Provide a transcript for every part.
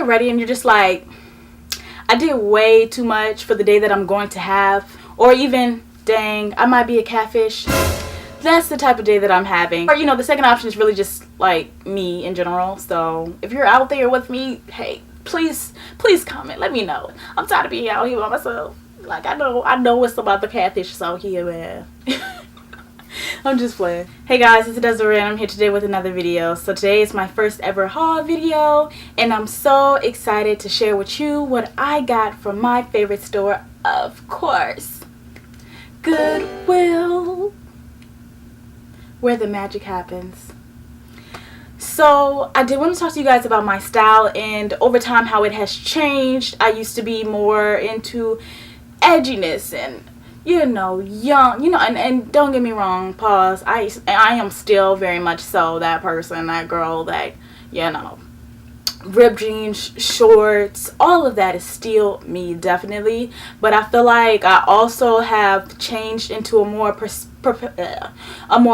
get ready and you're just like, I did way too much for the day that I'm going to have, or even, dang, I might be a catfish. That's the type of day that I'm having. Or, you know, the second option is really just like me in general. So if you're out there with me, hey, please comment, let me know. I'm tired of being out here by myself. Like, I know what's about the catfish out here, man. I'm just playing. Hey guys, it's Desiree and I'm here today with another video. So today is my first ever haul video and I'm so excited to share with you what I got from my favorite store, of course, Goodwill, where the magic happens. So I did want to talk to you guys about my style and over time how it has changed. I used to be more into edginess and, you know, young, you know, and don't get me wrong, pause, I am still very much so that person, that girl that, you know, ripped jeans, shorts, all of that is still me, definitely. But I feel like I also have changed into a more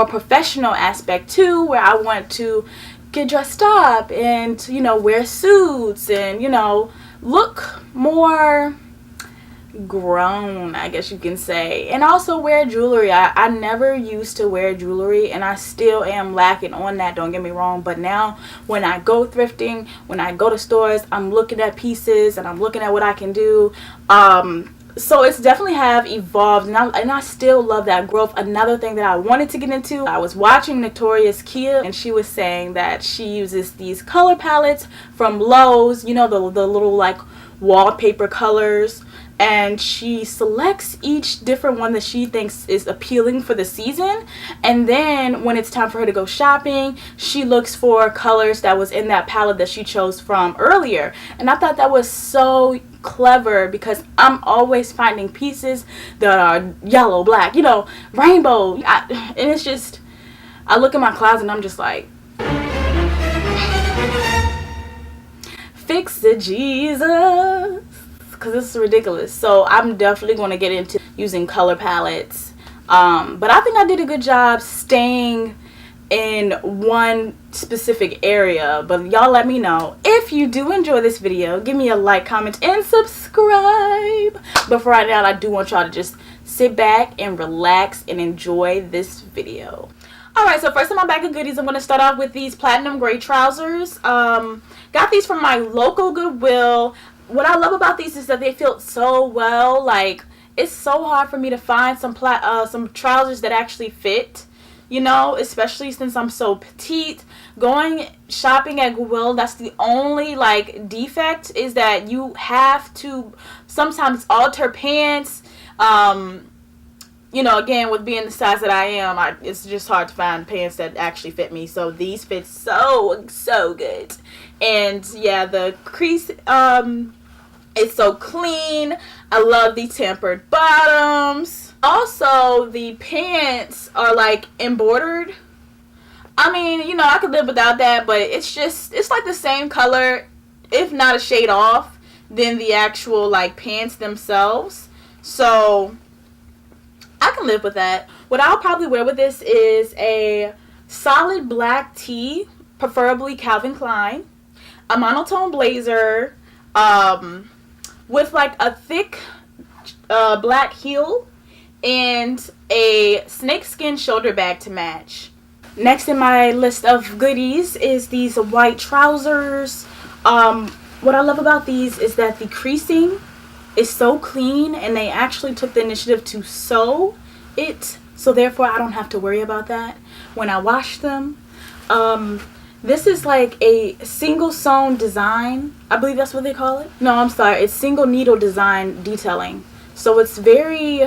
professional aspect too, where I want to get dressed up and, you know, wear suits and, you know, look more grown, I guess you can say, and also wear jewelry. I never used to wear jewelry and I still am lacking on that, don't get me wrong, but now when I go thrifting, when I go to stores, I'm looking at pieces and I'm looking at what I can do. So it's definitely have evolved and I still love that growth. Another thing that I wanted to get into, I was watching Notorious Kia and she was saying that she uses these color palettes from Lowe's, you know, the little like wallpaper colors, and she selects each different one that she thinks is appealing for the season, and then when it's time for her to go shopping, she looks for colors that was in that palette that she chose from earlier. And I thought that was so clever because I'm always finding pieces that are yellow, black, you know, rainbow, and it's just, I look in my closet and I'm just like, fix it, Jesus, because this is ridiculous. So I'm definitely going to get into using color palettes, but I think I did a good job staying in one specific area. But y'all let me know if you do enjoy this video. Give me a like, comment, and subscribe. But for right now, I do want y'all to just sit back and relax and enjoy this video. Alright, so first in my bag of goodies, I'm going to start off with these platinum gray trousers. Got these from my local Goodwill. What I love about these is that they fit so well. Like, it's so hard for me to find some trousers that actually fit, you know, especially since I'm so petite. Going shopping at Goodwill, that's the only like defect, is that you have to sometimes alter pants. You know, again, with being the size that I am, it's just hard to find pants that actually fit me. So these fit so good. And yeah, the crease, it's so clean. I love the tempered bottoms. Also, the pants are like embroidered. I mean, you know, I could live without that, but it's like the same color, if not a shade off, than the actual like pants themselves. So I can live with that. What I'll probably wear with this is a solid black tee, preferably Calvin Klein, a monotone blazer, with like a thick black heel, and a snakeskin shoulder bag to match. Next in my list of goodies is these white trousers. What I love about these is that the creasing is so clean and they actually took the initiative to sew it, so therefore I don't have to worry about that when I wash them. This is like a single sewn design, I believe that's what they call it. No, I'm sorry, it's single needle design detailing. So it's very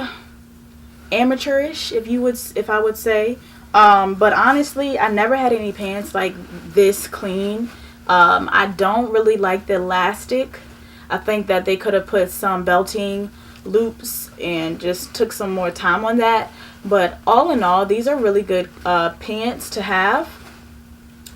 amateurish, if I would say. But honestly, I never had any pants like this clean. I don't really like the elastic. I think that they could have put some belting loops and just took some more time on that. But all in all, these are really good pants to have.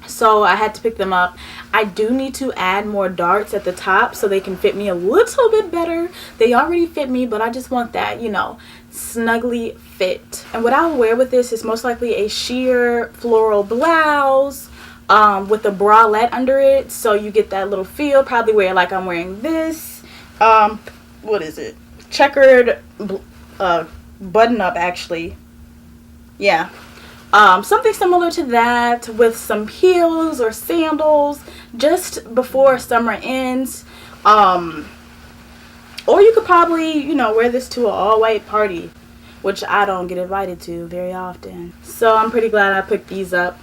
So I had to pick them up. I do need to add more darts at the top so they can fit me a little bit better. They already fit me, but I just want that, you know, snugly fit. And what I'll wear with this is most likely a sheer floral blouse, with a bralette under it, so you get that little feel. Probably wear like I'm wearing this. What is it? Checkered button up, actually. Yeah. Something similar to that with some heels or sandals just before summer ends. Or you could probably, you know, wear this to an all-white party, which I don't get invited to very often. So I'm pretty glad I picked these up.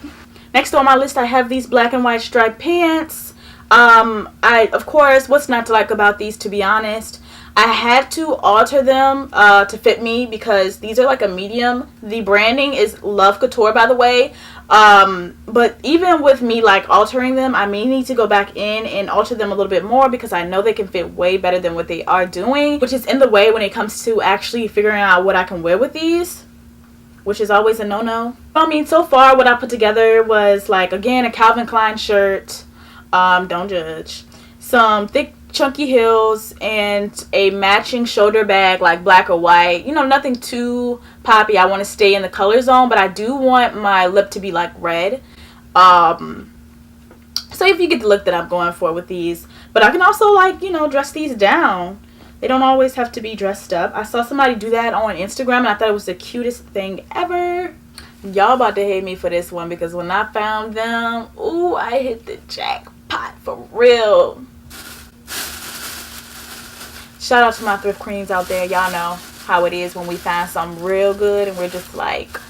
Next on my list, I have these black and white striped pants. Of course, what's not to like about these, to be honest? I had to alter them to fit me because these are like a medium. The branding is Love Couture, by the way. But even with me like altering them, I may need to go back in and alter them a little bit more because I know they can fit way better than what they are doing, which is in the way when it comes to actually figuring out what I can wear with these, which is always a no-no. I mean, so far what I put together was like, again, a Calvin Klein shirt. Don't judge. Some thick chunky heels and a matching shoulder bag, like black or white. You know, nothing too poppy. I want to stay in the color zone, but I do want my lip to be like red. So if you get the look that I'm going for with these. But I can also, like, you know, dress these down. They don't always have to be dressed up. I saw somebody do that on Instagram and I thought it was the cutest thing ever. Y'all about to hate me for this one because when I found them, ooh, I hit the jackpot for real. Shout out to my thrift queens out there. Y'all know how it is when we find something real good and we're just like,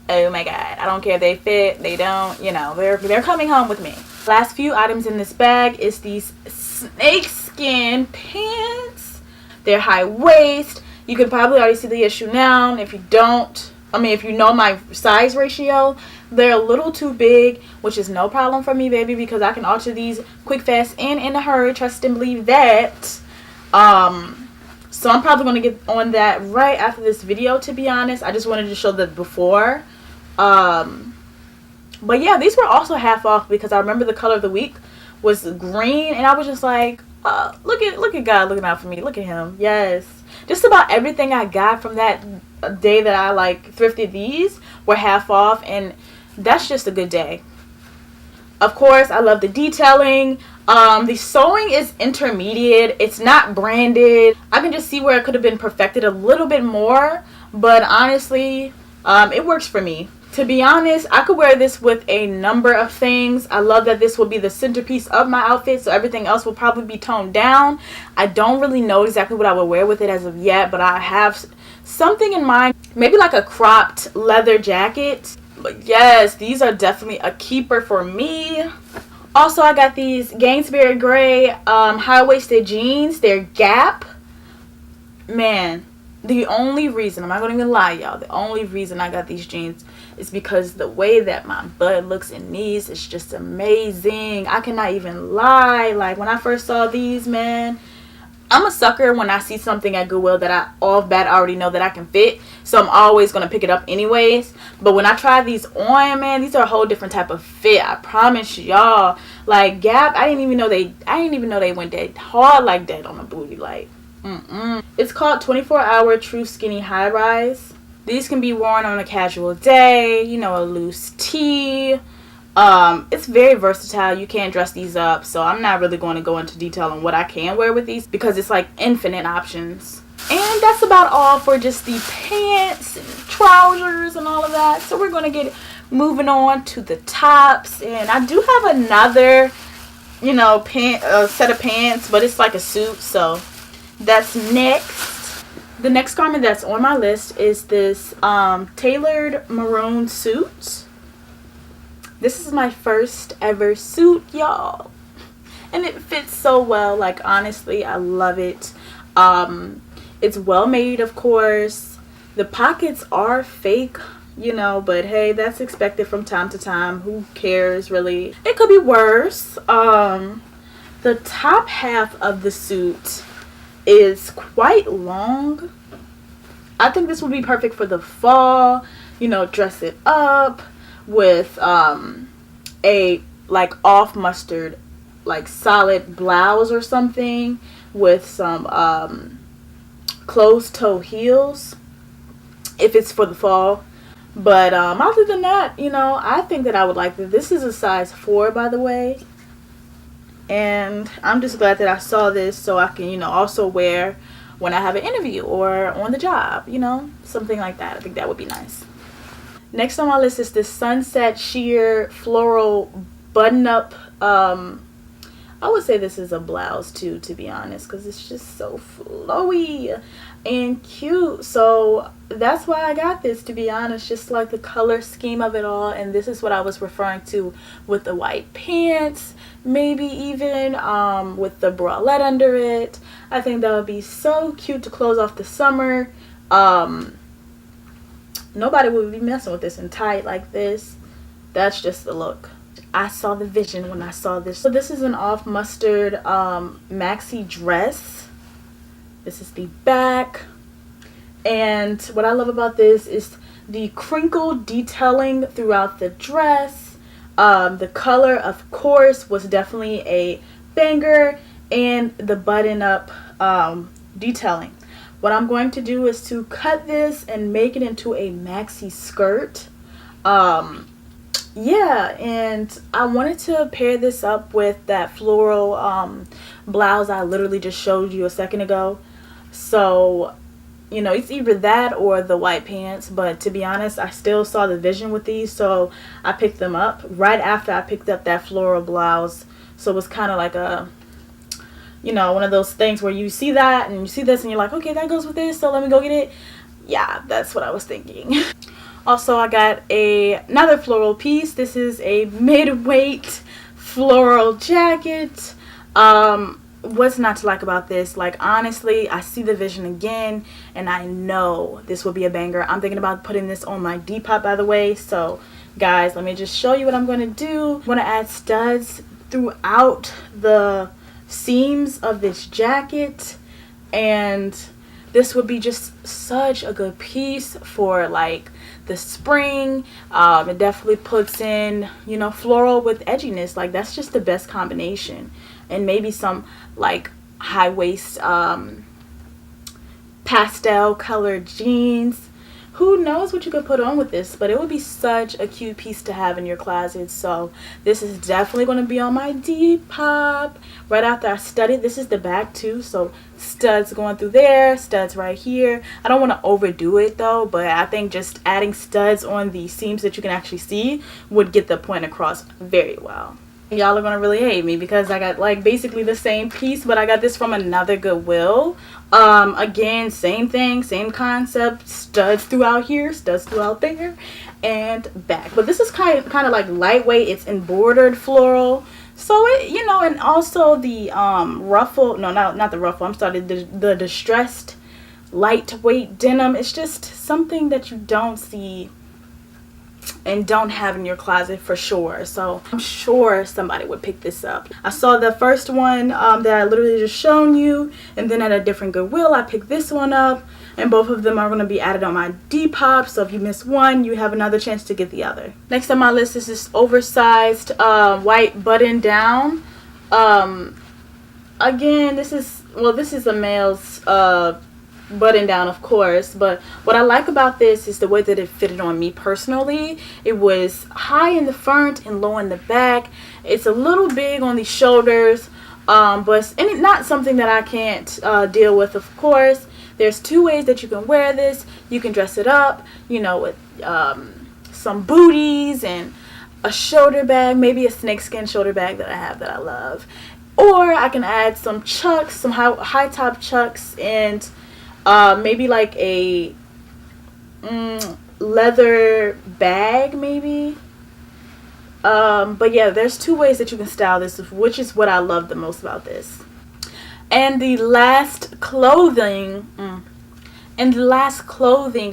oh my god, I don't care if they fit, they don't, you know, they're coming home with me. Last few items in this bag is these snakeskin pants. They're high waist. You can probably already see the issue now. If you don't, I mean, if you know my size ratio, they're a little too big, which is no problem for me, baby, because I can alter these quick, fast, and in a hurry. Trust and believe that. So I'm probably going to get on that right after this video, to be honest. I just wanted to show the before. But yeah, these were also half off because I remember the color of the week was green, and I was just like, look at God looking out for me. Look at him. Yes. Just about everything I got from that day that I like thrifted these were half off, and that's just a good day. Of course, I love the detailing. The sewing is intermediate. It's not branded. I can just see where it could have been perfected a little bit more, but honestly, it works for me. To be honest, I could wear this with a number of things. I love that this will be the centerpiece of my outfit, so everything else will probably be toned down. I don't really know exactly what I would wear with it as of yet, but I have something in mind. Maybe like a cropped leather jacket. But yes, these are definitely a keeper for me. Also, I got these Gainsbury Gray high-waisted jeans. They're Gap. Man, the only reason, I'm not going to even lie, y'all, the only reason I got these jeans is because the way that my butt looks in these is just amazing. I cannot even lie. Like, when I first saw these, man, I'm a sucker when I see something at Goodwill that I off bat already know that I can fit. So I'm always going to pick it up anyways. But when I try these on, man, these are a whole different type of fit. I promise y'all. Like Gap, I didn't even know they went that hard like that on the booty. Like, It's called 24-Hour True Skinny High Rise. These can be worn on a casual day, you know, a loose tee. It's very versatile. You can dress these up, so I'm not really going to go into detail on what I can wear with these because it's like infinite options. And that's about all for just the pants and trousers and all of that. So we're going to get moving on to the tops, and I do have another, you know, set of pants, but it's like a suit, so that's next. The next garment that's on my list is this tailored maroon suit. This is my first ever suit, y'all, and it fits so well. Like, honestly, I love it. It's well made, of course. The pockets are fake, you know, but hey, that's expected from time to time. Who cares, really? It could be worse. The top half of the suit is quite long. I think this would be perfect for the fall. You know, dress it up with a like off mustard, like solid blouse or something with some closed toe heels if it's for the fall. But other than that, you know, I think that I would like this. This is a size 4, by the way. And I'm just glad that I saw this so I can, you know, also wear when I have an interview or on the job, you know, something like that. I think that would be nice. Next on my list is this Sunset Sheer Floral Button-Up. I would say this is a blouse too, to be honest, because it's just so flowy and cute. So that's why I got this, to be honest, just like the color scheme of it all. And this is what I was referring to with the white pants, maybe even with the bralette under it. I think that would be so cute to close off the summer. Nobody would be messing with this in tight like this. That's just the look. I saw the vision when I saw this. So this is an off mustard maxi dress. This is the back. And what I love about this is the crinkle detailing throughout the dress. The color, of course, was definitely a banger. And the button up detailing. What I'm going to do is to cut this and make it into a maxi skirt. Yeah, and I wanted to pair this up with that floral blouse I literally just showed you a second ago. So, you know, it's either that or the white pants. But to be honest, I still saw the vision with these, so I picked them up right after I picked up that floral blouse. So it was kind of like a, you know, one of those things where you see that and you see this and you're like, okay, that goes with this, so let me go get it. Yeah, that's what I was thinking. Also, I got another floral piece. This is a mid-weight floral jacket. What's not to like about this? Like, honestly, I see the vision again, and I know this will be a banger. I'm thinking about putting this on my Depop, by the way. So, guys, let me just show you what I'm going to do. I'm going to add studs throughout the seams of this jacket, and this would be just such a good piece for, like, the spring. It definitely puts in, you know, floral with edginess. Like, that's just the best combination. And maybe some like high waist pastel colored jeans. Who knows what you could put on with this, but it would be such a cute piece to have in your closet. So this is definitely going to be on my Depop. Right after I studied, this is the back too, so studs going through there, studs right here. I don't want to overdo it though, but I think just adding studs on the seams that you can actually see would get the point across very well. Y'all are gonna really hate me because I got like basically the same piece, but I got this from another Goodwill. Again, same thing, same concept, studs throughout here, studs throughout there, and back. But this is kind of like lightweight. It's embroidered floral, so it, you know, and also the ruffle, no, not the ruffle, I'm sorry, the distressed lightweight denim. It's just something that you don't see and don't have in your closet for sure. So I'm sure somebody would pick this up. I saw the first one that I literally just shown you, and then at a different Goodwill I picked this one up, and both of them are going to be added on my Depop. So if you miss one, you have another chance to get the other. Next on my list is this oversized white button down. Again, this is a male's button down, of course, but what I like about this is the way that it fitted on me personally. It was high in the front and low in the back. It's a little big on the shoulders, but it's not something that I can't deal with, of course. There's two ways that you can wear this. You can dress it up, you know, with some booties and a shoulder bag, maybe a snakeskin shoulder bag that I have that I love, or I can add some chucks, some high top chucks, and maybe like a leather bag maybe. But yeah, there's two ways that you can style this, which is what I love the most about this. And the last clothing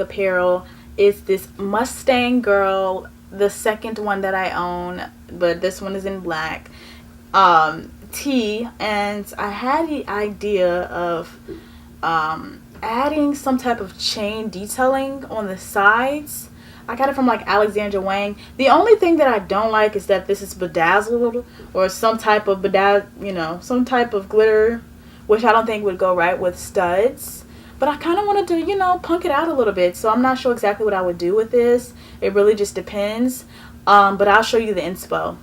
apparel is this Mustang Girl, the second one that I own, but this one is in black, tee. And I had the idea of adding some type of chain detailing on the sides. I got it from like Alexandra Wang. The only thing that I don't like is that this is bedazzled, or some type of some type of glitter, which I don't think would go right with studs. But but I kind of wanted to, you know, punk it out a little bit. So I'm not sure exactly what I would do with this. It really just depends. But I'll show you the inspo.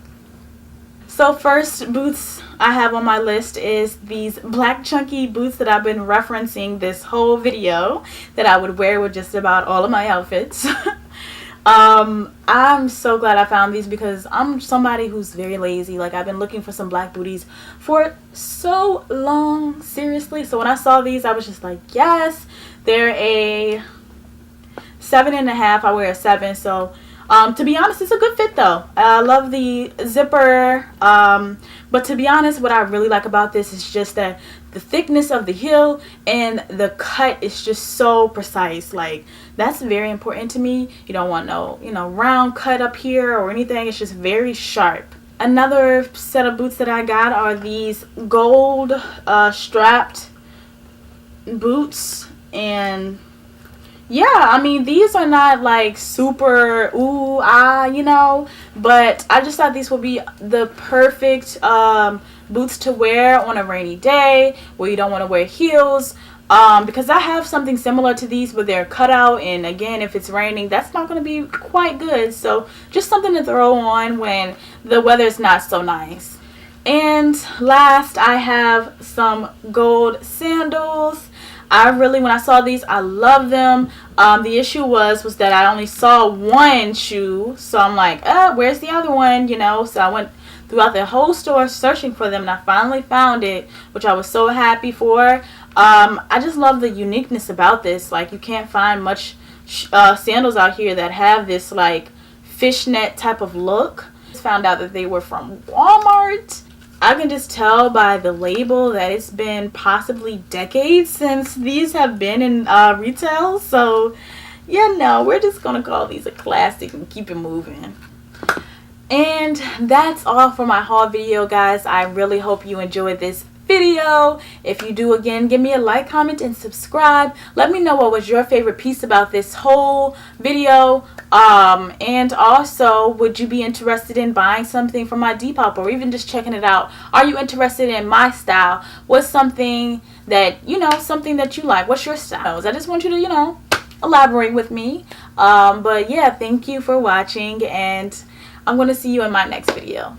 So first boots I have on my list is these black chunky boots that I've been referencing this whole video, that I would wear with just about all of my outfits. I'm so glad I found these because I'm somebody who's very lazy. Like, I've been looking for some black booties for so long, seriously. So when I saw these, I was just like, yes. They're a 7.5. I wear a 7. So to be honest, it's a good fit though. I love the zipper. But to be honest, what I really like about this is just that the thickness of the heel and the cut is just so precise. Like, that's very important to me. You don't want no, you know, round cut up here or anything. It's just very sharp. Another set of boots that I got are these gold strapped boots. And yeah, I mean, these are not like super ooh ah, you know, but I just thought these would be the perfect boots to wear on a rainy day where you don't want to wear heels, because I have something similar to these, but they're cut out, and again, if it's raining, that's not going to be quite good. So just something to throw on when the weather is not so nice. And last, I have some gold sandals. When I saw these, I love them. The issue was that I only saw one shoe, so I'm like, where's the other one, you know? So I went throughout the whole store searching for them, and I finally found it, which I was so happy for. I just love the uniqueness about this. Like, you can't find much sandals out here that have this like fishnet type of look. Just found out that they were from Walmart. I can just tell by the label that it's been possibly decades since these have been in retail. So, yeah, no, we're just going to call these a classic and keep it moving. And that's all for my haul video, guys. I really hope you enjoyed this video. If you do, again, give me a like, comment, and subscribe. Let me know what was your favorite piece about this whole video. And also, would you be interested in buying something from my Depop, or even just checking it out? Are you interested in my style? What's something that, you know, something that you like? What's your styles? I just want you to, you know, elaborate with me. But yeah, thank you for watching, and I'm going to see you in my next video.